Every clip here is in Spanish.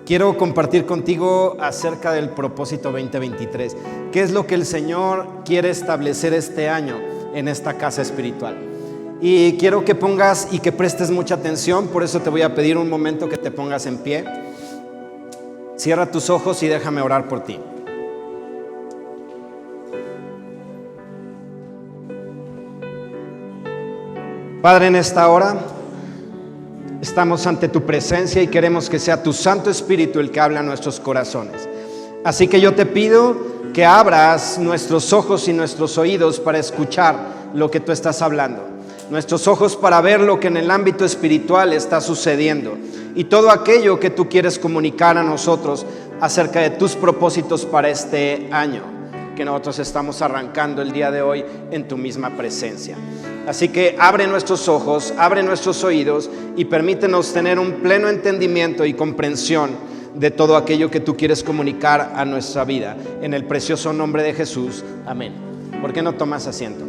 quiero compartir contigo acerca del propósito 2023. ¿Qué es lo que el Señor quiere establecer este año en esta casa espiritual? Y quiero que pongas y que prestes mucha atención, por eso te voy a pedir un momento que te pongas en pie. Cierra tus ojos y déjame orar por ti. Padre, en esta hora estamos ante tu presencia y queremos que sea tu Santo Espíritu el que hable a nuestros corazones. Así que yo te pido que abras nuestros ojos y nuestros oídos para escuchar lo que tú estás hablando. Nuestros ojos para ver lo que en el ámbito espiritual está sucediendo y todo aquello que tú quieres comunicar a nosotros acerca de tus propósitos para este año que nosotros estamos arrancando el día de hoy en tu misma presencia. Así que abre nuestros ojos, abre nuestros oídos y permítenos tener un pleno entendimiento y comprensión de todo aquello que tú quieres comunicar a nuestra vida. En el precioso nombre de Jesús, amén. ¿Por qué no tomas asiento?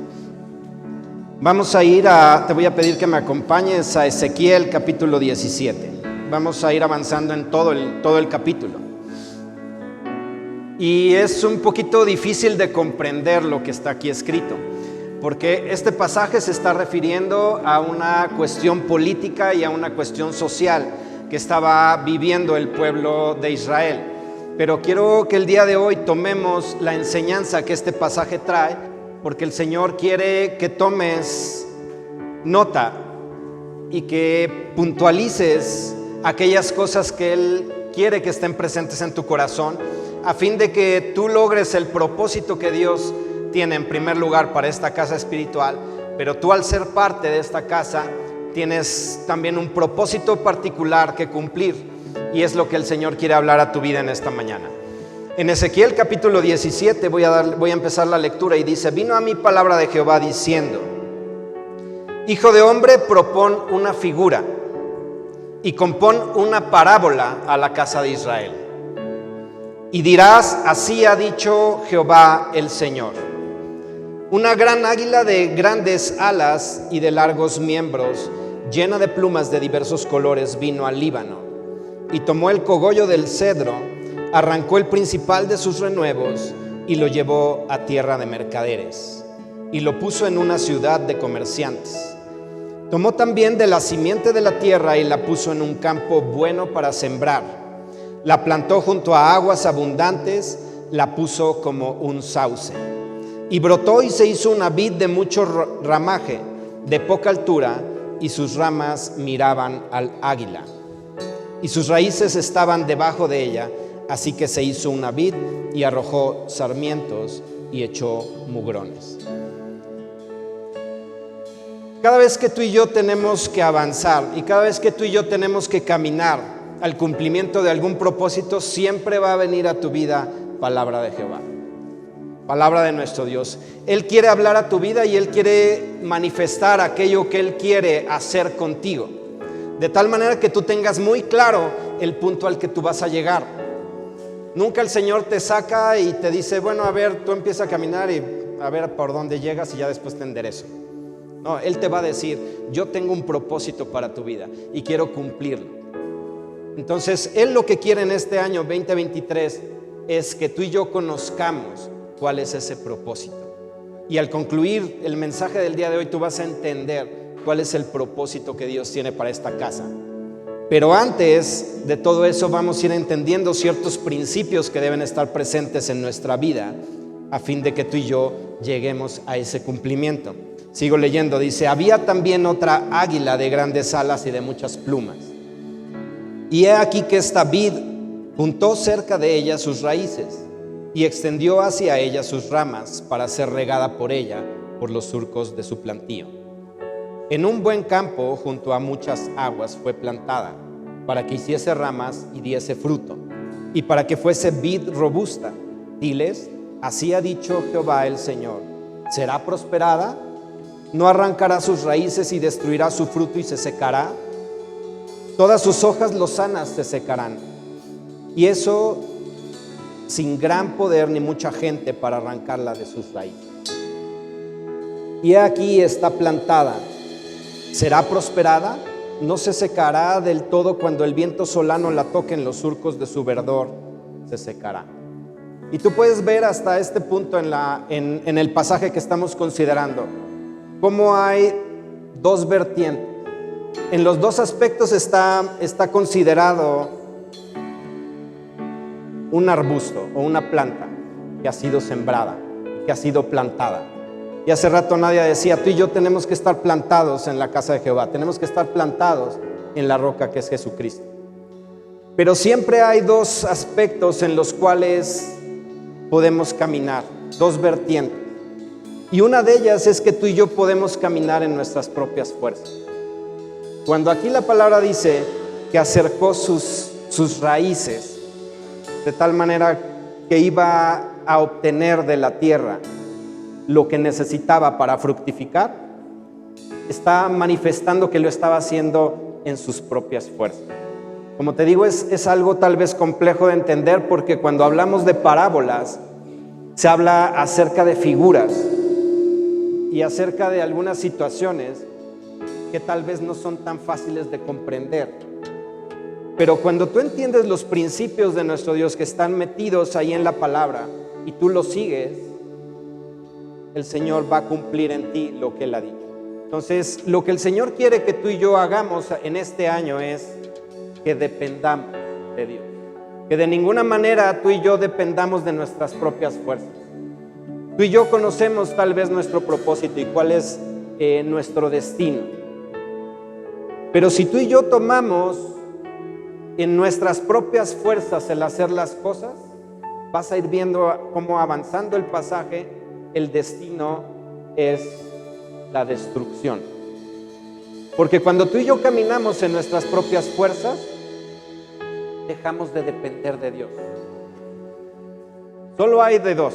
Vamos a ir te voy a pedir que me acompañes a Ezequiel capítulo 17. Vamos a ir avanzando en todo el capítulo. Y es un poquito difícil de comprender lo que está aquí escrito, porque este pasaje se está refiriendo a una cuestión política y a una cuestión social que estaba viviendo el pueblo de Israel. Pero quiero que el día de hoy tomemos la enseñanza que este pasaje trae, porque el Señor quiere que tomes nota y que puntualices aquellas cosas que Él quiere que estén presentes en tu corazón, a fin de que tú logres el propósito que Dios tiene en primer lugar para esta casa espiritual. Pero tú, al ser parte de esta casa, tienes también un propósito particular que cumplir, y es lo que el Señor quiere hablar a tu vida en esta mañana. En Ezequiel capítulo 17 voy a empezar la lectura y dice: vino a mí palabra de Jehová diciendo: hijo de hombre, propón una figura y compón una parábola a la casa de Israel. Y dirás: así ha dicho Jehová el Señor. Una gran águila de grandes alas y de largos miembros, llena de plumas de diversos colores, vino al Líbano y tomó el cogollo del cedro, arrancó el principal de sus renuevos y lo llevó a tierra de mercaderes y lo puso en una ciudad de comerciantes. Tomó también de la simiente de la tierra y la puso en un campo bueno para sembrar. La plantó junto a aguas abundantes, la puso como un sauce. Y brotó y se hizo una vid de mucho ramaje, de poca altura, y sus ramas miraban al águila. Y sus raíces estaban debajo de ella, así que se hizo una vid y arrojó sarmientos y echó mugrones. Cada vez que tú y yo tenemos que avanzar y cada vez que tú y yo tenemos que caminar al cumplimiento de algún propósito, siempre va a venir a tu vida palabra de Jehová, palabra de nuestro Dios. Él quiere hablar a tu vida y Él quiere manifestar aquello que Él quiere hacer contigo, de tal manera que tú tengas muy claro el punto al que tú vas a llegar. Nunca el Señor te saca y te dice: bueno, a ver, tú empieza a caminar y a ver por dónde llegas y ya después te enderezo. No, Él te va a decir: yo tengo un propósito para tu vida y quiero cumplirlo. Entonces, Él lo que quiere en este año 2023 es que tú y yo conozcamos cuál es ese propósito. Y al concluir el mensaje del día de hoy, tú vas a entender cuál es el propósito que Dios tiene para esta casa. Pero antes de todo eso, vamos a ir entendiendo ciertos principios que deben estar presentes en nuestra vida, a fin de que tú y yo lleguemos a ese cumplimiento. Sigo leyendo, dice: había también otra águila de grandes alas y de muchas plumas. Y he aquí que esta vid juntó cerca de ella sus raíces y extendió hacia ella sus ramas para ser regada por ella por los surcos de su plantío. En un buen campo junto a muchas aguas fue plantada, para que hiciese ramas y diese fruto, y para que fuese vid robusta. Diles: así ha dicho Jehová el Señor: ¿será prosperada? ¿No arrancará sus raíces y destruirá su fruto y se secará? Todas sus hojas lozanas se secarán, y eso sin gran poder ni mucha gente para arrancarla de sus raíces. Y aquí está plantada, ¿será prosperada? no se secará del todo cuando el viento solano la toque en los surcos de su verdor, se secará. Y tú puedes ver hasta este punto en el pasaje que estamos considerando, cómo hay dos vertientes. En los dos aspectos está considerado un arbusto o una planta que ha sido sembrada, que ha sido plantada. Y hace rato Nadia decía, tú y yo tenemos que estar plantados en la casa de Jehová, tenemos que estar plantados en la roca que es Jesucristo. Pero siempre hay dos aspectos en los cuales podemos caminar, dos vertientes. Y una de ellas es que tú y yo podemos caminar en nuestras propias fuerzas. Cuando aquí la palabra dice que acercó sus raíces, de tal manera que iba a obtener de la tierra lo que necesitaba para fructificar, está manifestando que lo estaba haciendo en sus propias fuerzas. Como te digo, es algo tal vez complejo de entender, porque cuando hablamos de parábolas, se habla acerca de figuras y acerca de algunas situaciones que tal vez no son tan fáciles de comprender. Pero cuando tú entiendes los principios de nuestro Dios que están metidos ahí en la palabra y tú los sigues, el Señor va a cumplir en ti lo que Él ha dicho. Entonces, lo que el Señor quiere que tú y yo hagamos en este año es que dependamos de Dios. Que de ninguna manera tú y yo dependamos de nuestras propias fuerzas. Tú y yo conocemos tal vez nuestro propósito y cuál es nuestro destino. Pero si tú y yo tomamos en nuestras propias fuerzas el hacer las cosas, vas a ir viendo cómo avanzando el pasaje, el destino es la destrucción. Porque cuando tú y yo caminamos en nuestras propias fuerzas, dejamos de depender de Dios. Solo hay de dos: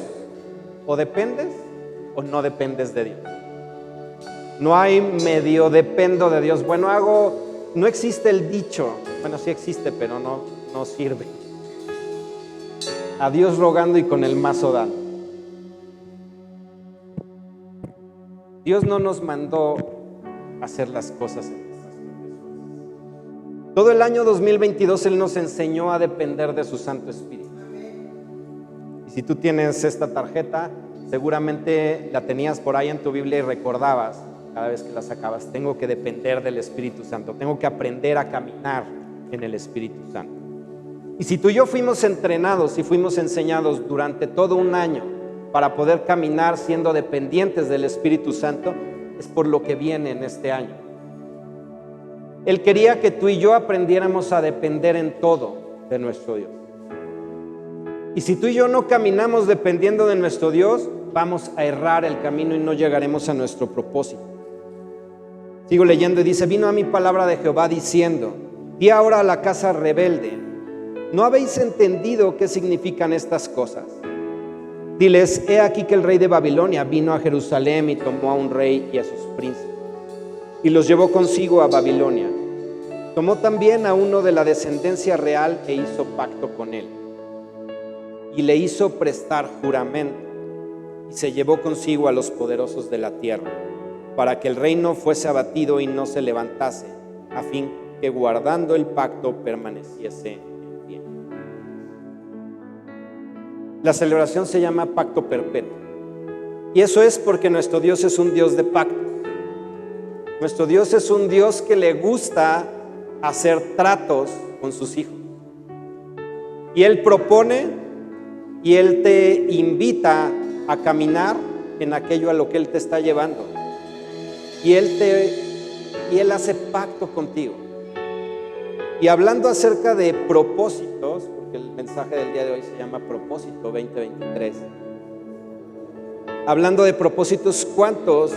o dependes o no dependes de Dios. No hay medio dependo de Dios. Bueno, no existe el dicho, bueno, sí existe, pero no sirve. A Dios rogando y con el mazo dando. Dios no nos mandó a hacer las cosas en nuestras propias. Todo el año 2022 Él nos enseñó a depender de su Santo Espíritu. Y si tú tienes esta tarjeta, seguramente la tenías por ahí en tu Biblia y recordabas cada vez que la sacabas: tengo que depender del Espíritu Santo, tengo que aprender a caminar en el Espíritu Santo. Y si tú y yo fuimos entrenados y fuimos enseñados durante todo un año para poder caminar siendo dependientes del Espíritu Santo, es por lo que viene en este año. Él quería que tú y yo aprendiéramos a depender en todo de nuestro Dios. Y si tú y yo no caminamos dependiendo de nuestro Dios, vamos a errar el camino y no llegaremos a nuestro propósito. Sigo leyendo y dice: vino a mi palabra de Jehová diciendo, di ahora a la casa rebelde, ¿no habéis entendido qué significan estas cosas? Diles: he aquí que el rey de Babilonia vino a Jerusalén y tomó a un rey y a sus príncipes y los llevó consigo a Babilonia. Tomó también a uno de la descendencia real e hizo pacto con él y le hizo prestar juramento, y se llevó consigo a los poderosos de la tierra, para que el reino fuese abatido y no se levantase, a fin que guardando el pacto permaneciese en pie. La celebración se llama pacto perpetuo, y eso es porque nuestro Dios es un Dios de pactos. Nuestro Dios es un Dios que le gusta hacer tratos con sus hijos, y Él propone y Él te invita a caminar en aquello a lo que Él te está llevando, y Él hace pacto contigo. Y hablando acerca de propósitos, porque el mensaje del día de hoy se llama Propósito 2023, hablando de propósitos, ¿cuántos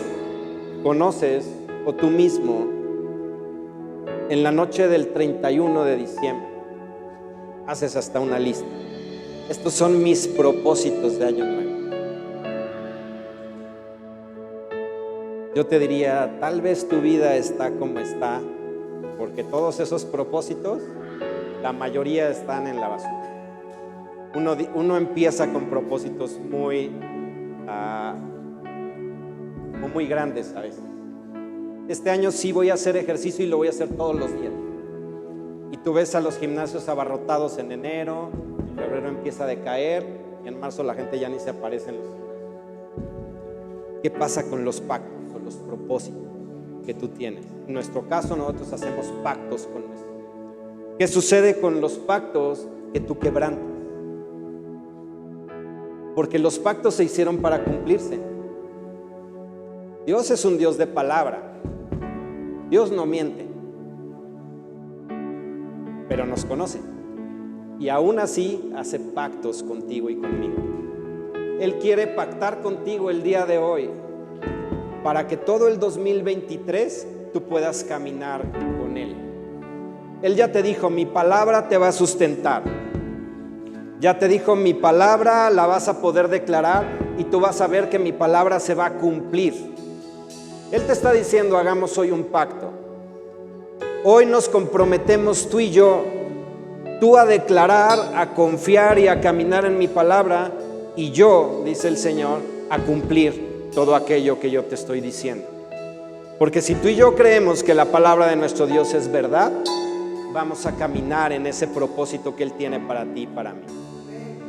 conoces o tú mismo en la noche del 31 de diciembre haces hasta una lista? Estos son mis propósitos de año nuevo. Yo te diría, tal vez tu vida está como está, porque todos esos propósitos, la mayoría están en la basura. Uno empieza con propósitos muy grandes a veces. este año sí voy a hacer ejercicio y lo voy a hacer todos los días. Y tú ves a los gimnasios abarrotados en enero, en febrero empieza a decaer y en marzo la gente ya ni se aparece en los gimnasios. ¿Qué pasa con los pactos, con los propósitos que tú tienes? En nuestro caso, nosotros hacemos pactos con nuestro Dios. ¿Qué sucede con los pactos que tú quebrantas? Porque los pactos se hicieron para cumplirse. Dios es un Dios de palabra. Dios no miente, pero nos conoce. Y aún así hace pactos contigo y conmigo. Él quiere pactar contigo el día de hoy para que todo el 2023 tú puedas caminar con Él. Él ya te dijo, mi palabra te va a sustentar. Ya te dijo, mi palabra la vas a poder declarar y tú vas a ver que mi palabra se va a cumplir. Él te está diciendo, hagamos hoy un pacto. Hoy nos comprometemos tú y yo, tú a declarar, a confiar y a caminar en mi palabra, y yo, dice el Señor, a cumplir todo aquello que yo te estoy diciendo. Porque si tú y yo creemos que la palabra de nuestro Dios es verdad, vamos a caminar en ese propósito que Él tiene para ti y para mí.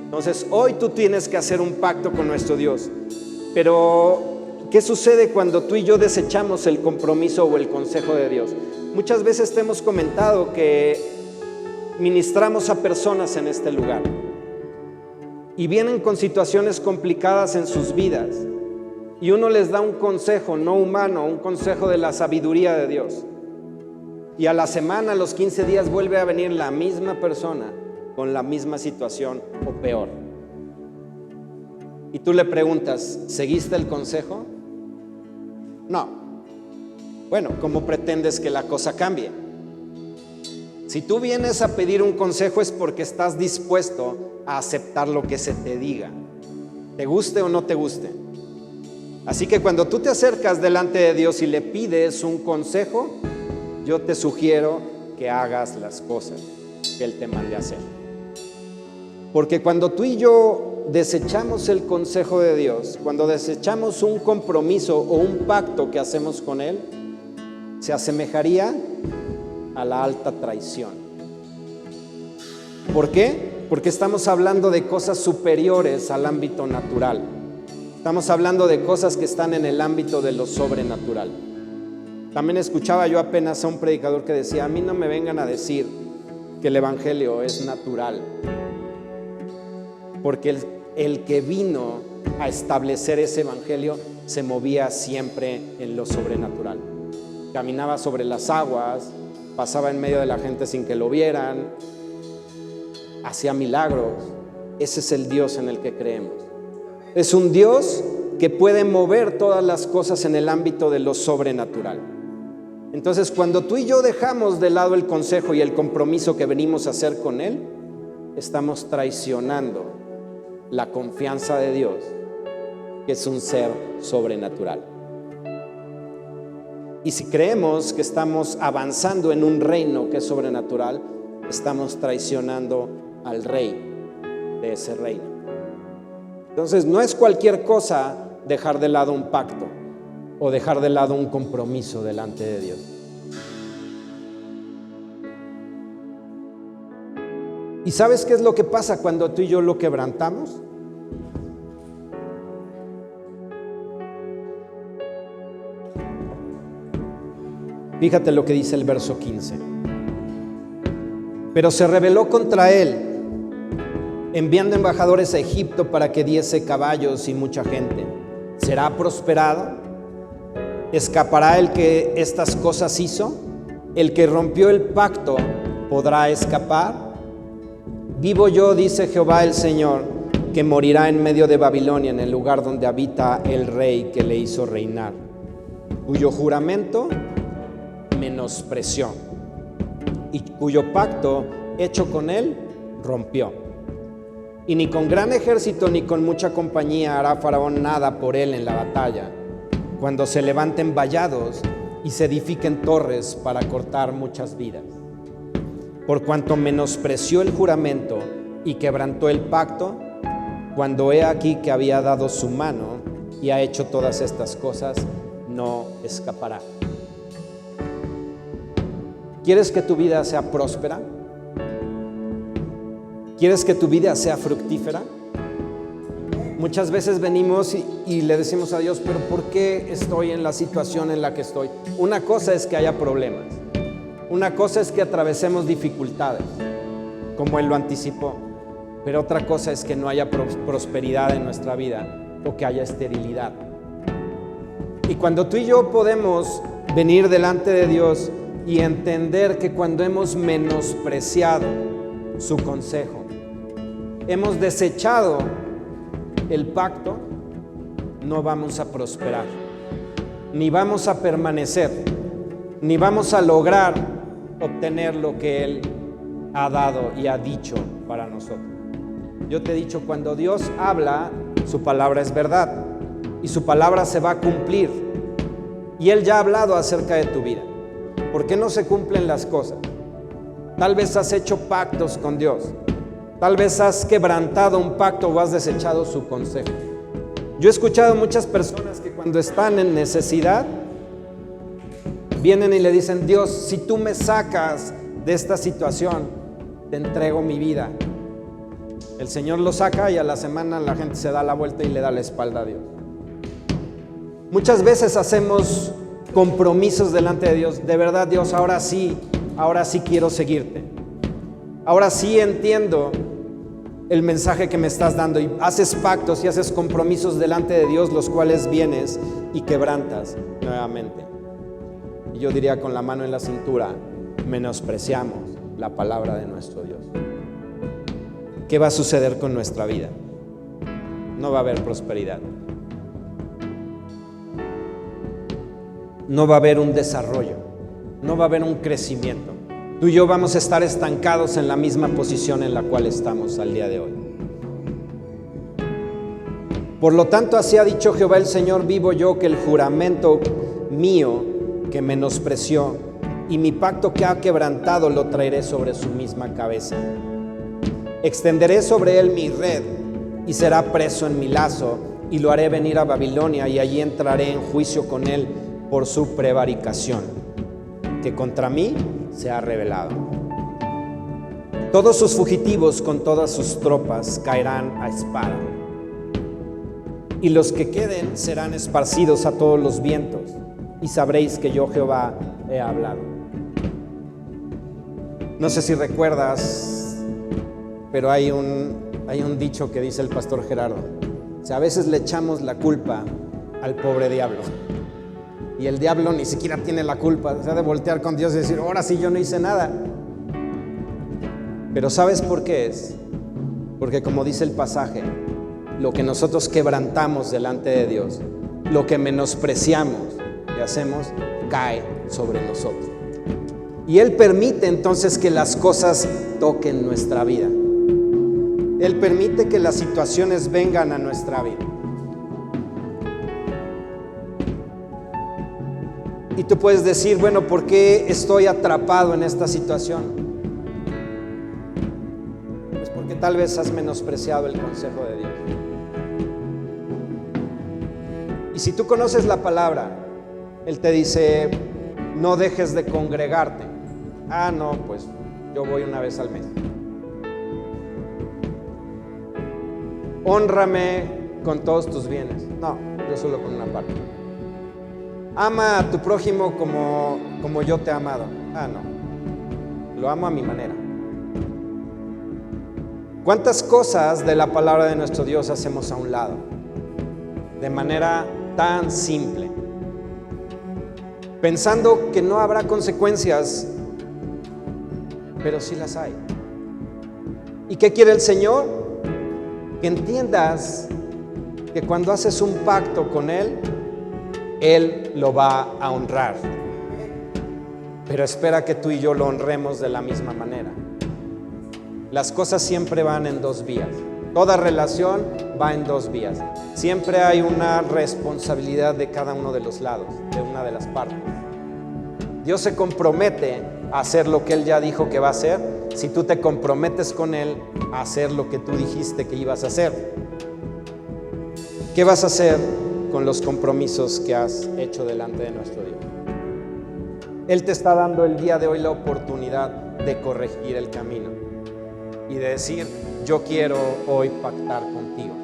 Entonces, hoy tú tienes que hacer un pacto con nuestro Dios. Pero, ¿qué sucede cuando tú y yo desechamos el compromiso o el consejo de Dios? Muchas veces te hemos comentado que ministramos a personas en este lugar y vienen con situaciones complicadas en sus vidas y uno les da un consejo no humano, un consejo de la sabiduría de Dios, y a la semana, a los 15 días vuelve a venir la misma persona con la misma situación o peor, y tú le preguntas, ¿seguiste el consejo? No. Bueno, ¿cómo pretendes que la cosa cambie? Si tú vienes a pedir un consejo es porque estás dispuesto a aceptar lo que se te diga, te guste o no te guste. Así que cuando tú te acercas delante de Dios y le pides un consejo, yo te sugiero que hagas las cosas que Él te mande a hacer. Porque cuando tú y yo desechamos el consejo de Dios, cuando desechamos un compromiso o un pacto que hacemos con Él, se asemejaría a la alta traición. ¿Por qué? Porque estamos hablando de cosas superiores al ámbito natural. Estamos hablando de cosas que están en el ámbito de lo sobrenatural. También escuchaba yo apenas a un predicador que decía, a mí no me vengan a decir que el evangelio es natural, porque el que vino a establecer ese evangelio se movía siempre en lo sobrenatural. Caminaba sobre las aguas, pasaba en medio de la gente sin que lo vieran, hacía milagros. Ese es el Dios en el que creemos. Es un Dios que puede mover todas las cosas en el ámbito de lo sobrenatural. Entonces, cuando tú y yo dejamos de lado el consejo y el compromiso que venimos a hacer con Él, estamos traicionando la confianza de Dios, que es un ser sobrenatural. Y si creemos que estamos avanzando en un reino que es sobrenatural, estamos traicionando al rey de ese reino. Entonces, no es cualquier cosa dejar de lado un pacto o dejar de lado un compromiso delante de Dios. ¿Y sabes qué es lo que pasa cuando tú y yo lo quebrantamos? Fíjate lo que dice el verso 15. Pero se rebeló contra él, enviando embajadores a Egipto para que diese caballos y mucha gente. ¿Será prosperado? ¿Escapará el que estas cosas hizo? ¿El que rompió el pacto podrá escapar? Vivo yo, dice Jehová el Señor, que morirá en medio de Babilonia, en el lugar donde habita el rey que le hizo reinar, cuyo juramento menospreció y cuyo pacto hecho con él rompió. Y ni con gran ejército ni con mucha compañía hará Faraón nada por él en la batalla, cuando se levanten vallados y se edifiquen torres para cortar muchas vidas. Por cuanto menospreció el juramento y quebrantó el pacto, cuando he aquí que había dado su mano y ha hecho todas estas cosas, no escapará. ¿Quieres que tu vida sea próspera? ¿Quieres que tu vida sea fructífera? Muchas veces venimos y le decimos a Dios, pero ¿por qué estoy en la situación en la que estoy? Una cosa es que haya problemas. Una cosa es que atravesemos dificultades, como Él lo anticipó. Pero otra cosa es que no haya prosperidad en nuestra vida o que haya esterilidad. Y cuando tú y yo podemos venir delante de Dios y entender que cuando hemos menospreciado su consejo, hemos desechado el pacto, no vamos a prosperar, ni vamos a permanecer, ni vamos a lograr obtener lo que Él ha dado y ha dicho para nosotros. Yo te he dicho, cuando Dios habla, su palabra es verdad y su palabra se va a cumplir. Y Él ya ha hablado acerca de tu vida. ¿Por qué no se cumplen las cosas? Tal vez has hecho pactos con Dios. Tal vez has quebrantado un pacto o has desechado su consejo. Yo he escuchado muchas personas que cuando están en necesidad, vienen y le dicen, Dios, si tú me sacas de esta situación, te entrego mi vida. El Señor lo saca y a la semana la gente se da la vuelta y le da la espalda a Dios. Muchas veces hacemos compromisos delante de Dios. De verdad, Dios, ahora sí quiero seguirte. Ahora sí entiendo el mensaje que me estás dando, y haces pactos y haces compromisos delante de Dios, los cuales vienes y quebrantas nuevamente. Y yo diría con la mano en la cintura, menospreciamos la palabra de nuestro Dios. ¿Qué va a suceder con nuestra vida? No va a haber prosperidad. No va a haber un desarrollo. No va a haber un crecimiento. Tú y yo vamos a estar estancados en la misma posición en la cual estamos al día de hoy. Por lo tanto, así ha dicho Jehová el Señor, vivo yo, que el juramento mío que menospreció y mi pacto que ha quebrantado lo traeré sobre su misma cabeza. Extenderé sobre él mi red y será preso en mi lazo, y lo haré venir a Babilonia, y allí entraré en juicio con él por su prevaricación, que contra mí se ha revelado. Todos sus fugitivos con todas sus tropas caerán a espada, y los que queden serán esparcidos a todos los vientos, y sabréis que yo Jehová he hablado. No sé si recuerdas, pero hay un dicho que dice el pastor Gerardo. O sea, a veces le echamos la culpa al pobre diablo, y el diablo ni siquiera tiene la culpa. Se ha de voltear con Dios y decir, ahora sí yo no hice nada. Pero ¿sabes por qué es? Porque como dice el pasaje, lo que nosotros quebrantamos delante de Dios, lo que menospreciamos y hacemos, cae sobre nosotros. Y Él permite entonces que las cosas toquen nuestra vida. Él permite que las situaciones vengan a nuestra vida. Y tú puedes decir, bueno, ¿por qué estoy atrapado en esta situación? Pues porque tal vez has menospreciado el consejo de Dios. Y si tú conoces la palabra, Él te dice, no dejes de congregarte. Ah, no, pues yo voy una vez al mes. Hónrame con todos tus bienes. No, yo solo con una parte. Ama a tu prójimo como yo te he amado. Ah, no, lo amo a mi manera. ¿Cuántas cosas de la palabra de nuestro Dios hacemos a un lado? De manera tan simple, pensando que no habrá consecuencias, pero sí las hay. ¿Y qué quiere el Señor? Que entiendas que cuando haces un pacto con Él, Él lo va a honrar. Pero espera que tú y yo lo honremos de la misma manera. Las cosas siempre van en dos vías. Toda relación va en dos vías. Siempre hay una responsabilidad de cada uno de los lados, de una de las partes. Dios se compromete a hacer lo que Él ya dijo que va a hacer, si tú te comprometes con Él a hacer lo que tú dijiste que ibas a hacer. ¿Qué vas a hacer con los compromisos que has hecho delante de nuestro Dios? Él te está dando el día de hoy la oportunidad oportunidad de corregir el camino y de decir, yo quiero hoy pactar contigo.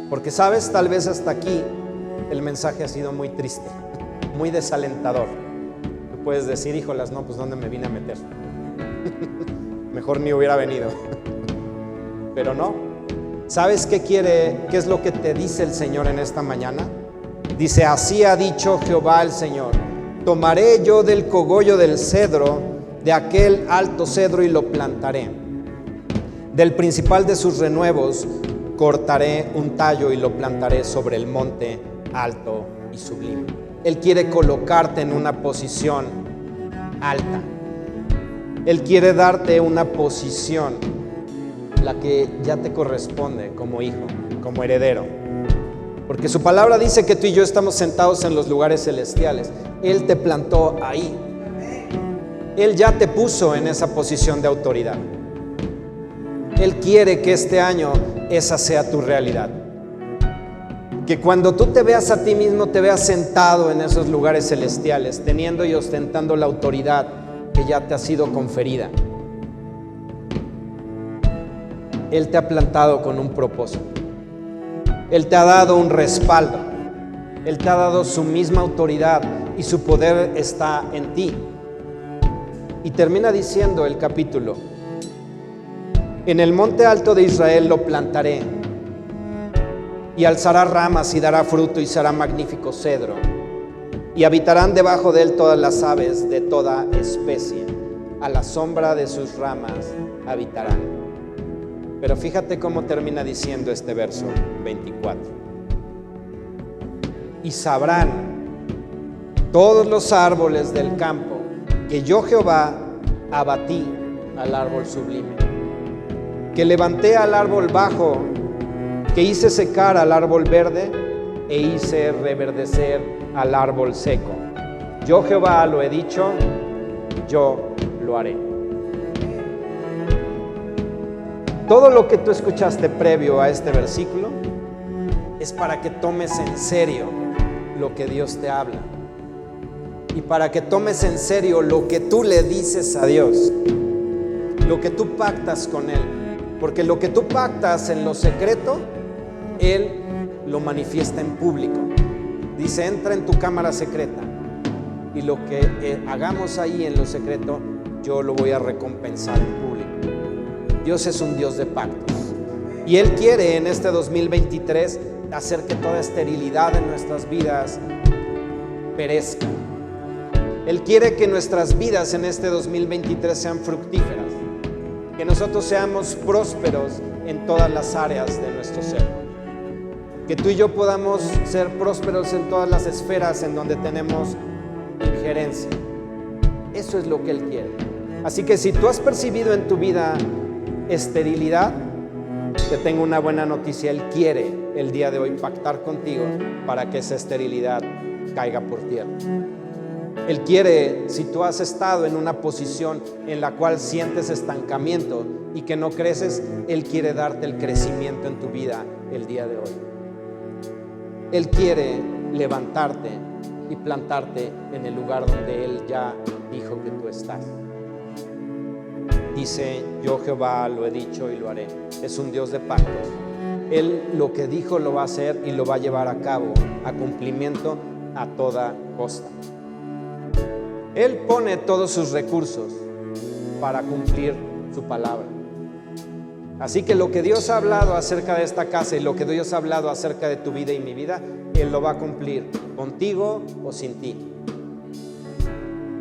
Porque sabes, tal vez hasta aquí el mensaje ha sido muy triste, muy desalentador. Tú puedes decir, híjolas, no, pues ¿dónde me vine a meter? Mejor ni hubiera venido. Pero no. ¿Sabes qué es lo que te dice el Señor en esta mañana? Dice, así ha dicho Jehová el Señor, tomaré yo del cogollo del cedro, de aquel alto cedro, y lo plantaré. Del principal de sus renuevos cortaré un tallo y lo plantaré sobre el monte alto y sublime. Él quiere colocarte en una posición alta. Él quiere darte una posición, la que ya te corresponde como hijo, como heredero. Porque su palabra dice que tú y yo estamos sentados en los lugares celestiales. Él te plantó ahí. Él ya te puso en esa posición de autoridad. Él quiere que este año esa sea tu realidad. Que cuando tú te veas a ti mismo, te veas sentado en esos lugares celestiales, teniendo y ostentando la autoridad que ya te ha sido conferida. Él te ha plantado con un propósito. Él te ha dado un respaldo. Él te ha dado su misma autoridad y su poder está en ti. Y termina diciendo el capítulo: en el monte alto de Israel lo plantaré, y alzará ramas y dará fruto y será magnífico cedro, y habitarán debajo de él todas las aves de toda especie, a la sombra de sus ramas habitarán. Pero fíjate cómo termina diciendo este verso 24. Y sabrán todos los árboles del campo que yo Jehová abatí al árbol sublime, que levanté al árbol bajo, que hice secar al árbol verde e hice reverdecer al árbol seco. Yo Jehová lo he dicho, yo lo haré. Todo lo que tú escuchaste previo a este versículo es para que tomes en serio lo que Dios te habla y para que tomes en serio lo que tú le dices a Dios, lo que tú pactas con Él, porque lo que tú pactas en lo secreto, Él lo manifiesta en público. Dice, entra en tu cámara secreta y lo que hagamos ahí en lo secreto, yo lo voy a recompensar en público. Dios es un Dios de pactos y Él quiere en este 2023 hacer que toda esterilidad en nuestras vidas perezca. Él quiere que nuestras vidas en este 2023 sean fructíferas, que nosotros seamos prósperos en todas las áreas de nuestro ser, que tú y yo podamos ser prósperos en todas las esferas en donde tenemos injerencia. Eso es lo que Él quiere. Así que si tú has percibido en tu vida esterilidad, te tengo una buena noticia. Él quiere el día de hoy pactar contigo para que esa esterilidad caiga por tierra. Él quiere, si tú has estado en una posición en la cual sientes estancamiento y que no creces, Él quiere darte el crecimiento en tu vida el día de hoy. Él quiere levantarte y plantarte en el lugar donde Él ya dijo que tú estás. Dice, yo Jehová lo he dicho y lo haré. Es un Dios de pactos. Él lo que dijo lo va a hacer y lo va a llevar a cabo, a cumplimiento a toda costa. Él pone todos sus recursos para cumplir su palabra. Así que lo que Dios ha hablado acerca de esta casa y lo que Dios ha hablado acerca de tu vida y mi vida, Él lo va a cumplir, contigo o sin ti,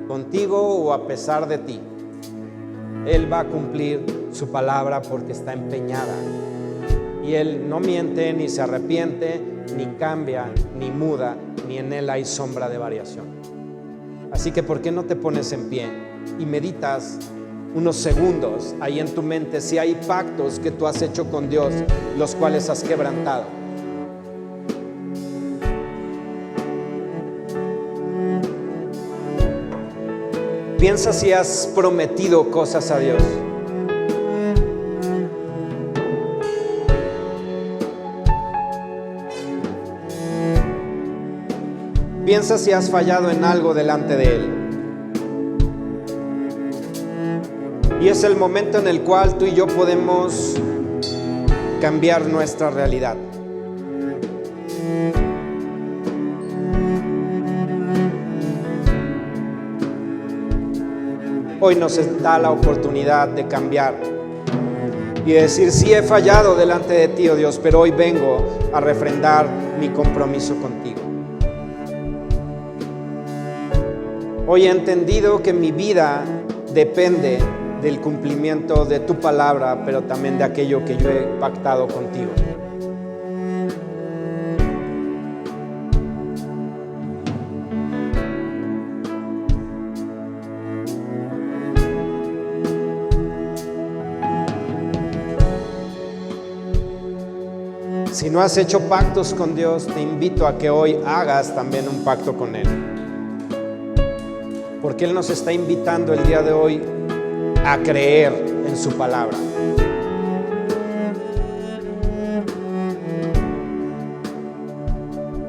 contigo o a pesar de ti. Él va a cumplir su palabra porque está empeñada. Y Él no miente, ni se arrepiente, ni cambia, ni muda, ni en Él hay sombra de variación. Así que ¿por qué no te pones en pie y meditas unos segundos ahí en tu mente si hay pactos que tú has hecho con Dios, los cuales has quebrantado? Piensa si has prometido cosas a Dios. Piensa si has fallado en algo delante de Él. Y es el momento en el cual tú y yo podemos cambiar nuestra realidad. Hoy nos da la oportunidad de cambiar y decir: sí, he fallado delante de ti, oh Dios, pero hoy vengo a refrendar mi compromiso contigo. Hoy he entendido que mi vida depende del cumplimiento de tu palabra, pero también de aquello que yo he pactado contigo. Si no has hecho pactos con Dios, te invito a que hoy hagas también un pacto con Él. Porque Él nos está invitando el día de hoy a creer en su palabra.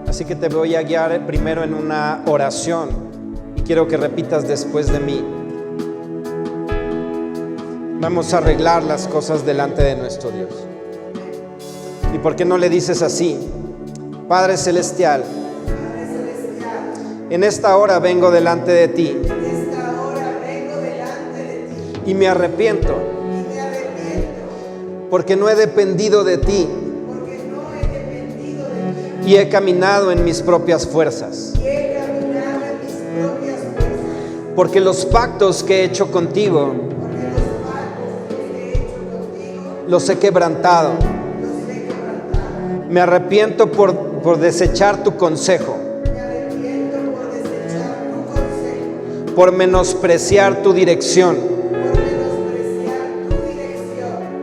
Así que te voy a guiar primero en una oración y quiero que repitas después de mí. Vamos a arreglar las cosas delante de nuestro Dios. ¿Y por qué no le dices así? Padre Celestial, en esta hora vengo delante de ti y me arrepiento porque no he dependido de ti y he caminado en mis propias fuerzas. Porque los pactos que he hecho contigo los he quebrantado. Me arrepiento por desechar tu consejo, por menospreciar tu dirección.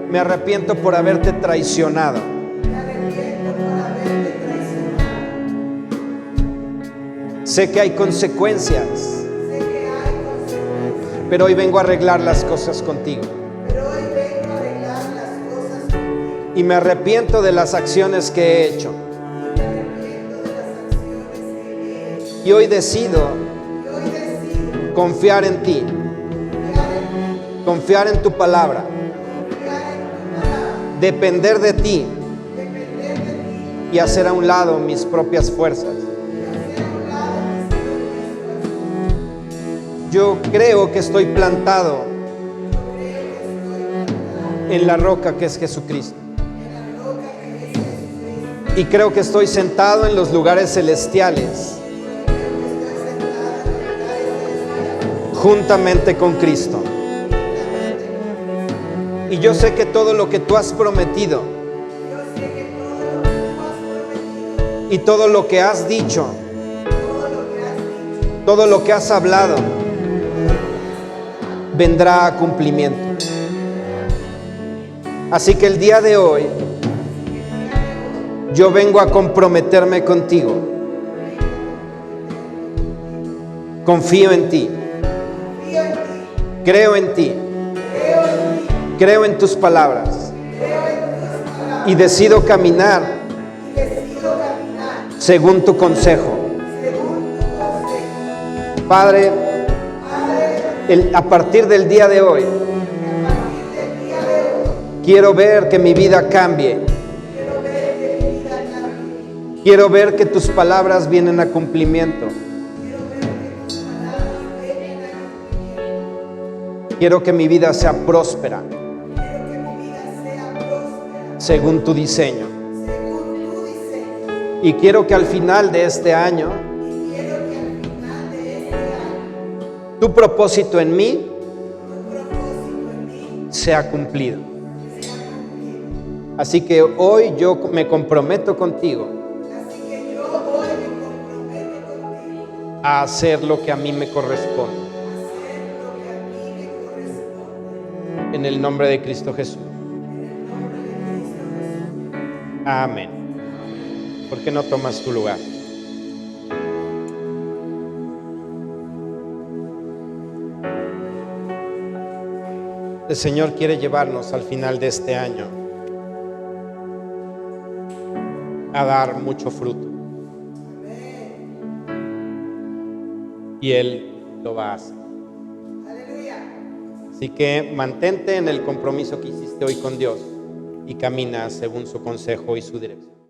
Me arrepiento por haberte traicionado. Sé que hay consecuencias, pero hoy vengo a arreglar las cosas contigo. Y me arrepiento de las acciones que he hecho. Y hoy decido confiar en ti, confiar en tu palabra, depender de ti y hacer a un lado mis propias fuerzas. Yo creo que estoy plantado en la roca que es Jesucristo. Y creo que estoy sentado en los lugares celestiales juntamente con Cristo. Y yo sé que todo lo que tú has prometido y todo lo que has dicho, todo lo que has hablado, vendrá a cumplimiento. Así que el día de hoy yo vengo a comprometerme contigo. Confío en ti. Creo en ti. Creo en tus palabras. Y decido caminar según tu consejo. Padre, a partir del día de hoy, quiero ver que mi vida cambie. Quiero ver que tus palabras vienen a cumplimiento. Quiero que mi vida sea próspera según tu diseño. Y quiero que al final de este año tu propósito en mí sea cumplido. Así que hoy yo me comprometo contigo a hacer lo que a mí me corresponde. En el nombre de Cristo Jesús. Amén. ¿Por qué no tomas tu lugar? El Señor quiere llevarnos al final de este año a dar mucho fruto. Y Él lo va a hacer. Así que mantente en el compromiso que hiciste hoy con Dios y camina según su consejo y su dirección.